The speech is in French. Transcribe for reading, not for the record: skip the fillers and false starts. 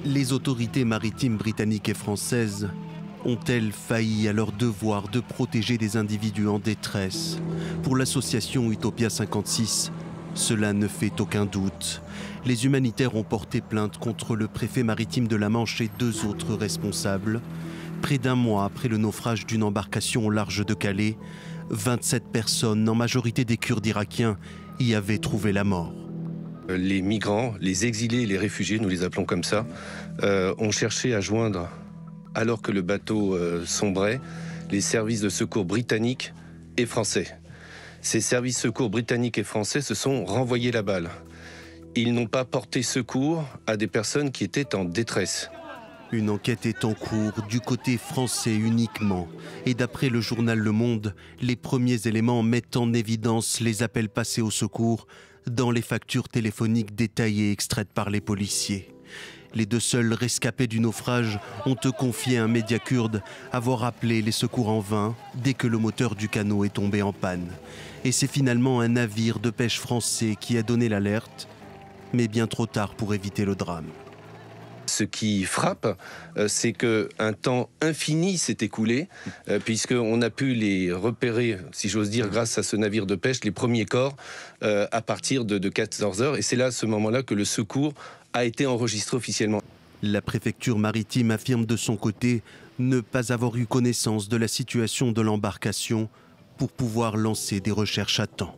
Les autorités maritimes britanniques et françaises ont-elles failli à leur devoir de protéger des individus en détresse? Pour l'association Utopia 56, cela ne fait aucun doute. Les humanitaires ont porté plainte contre le préfet maritime de la Manche et 2 autres responsables. Près d'un mois après le naufrage d'une embarcation au large de Calais, 27 personnes, en majorité des Kurdes irakiens, y avaient trouvé la mort. Les migrants, les exilés, les réfugiés, nous les appelons comme ça, ont cherché à joindre, alors que le bateau sombrait, les services de secours britanniques et français. Ces services de secours britanniques et français se sont renvoyés la balle. Ils n'ont pas porté secours à des personnes qui étaient en détresse. Une enquête est en cours du côté français uniquement. Et d'après le journal Le Monde, les premiers éléments mettent en évidence les appels passés au secours dans les factures téléphoniques détaillées extraites par les policiers. Les 2 seuls rescapés du naufrage ont confié à un média kurde avoir appelé les secours en vain dès que le moteur du canot est tombé en panne. Et c'est finalement un navire de pêche français qui a donné l'alerte, mais bien trop tard pour éviter le drame. Ce qui frappe, c'est qu'un temps infini s'est écoulé, puisqu'on a pu les repérer, si j'ose dire, grâce à ce navire de pêche, les premiers corps, à partir de 14 heures. Et c'est là, à ce moment-là, que le secours a été enregistré officiellement. La préfecture maritime affirme de son côté ne pas avoir eu connaissance de la situation de l'embarcation pour pouvoir lancer des recherches à temps.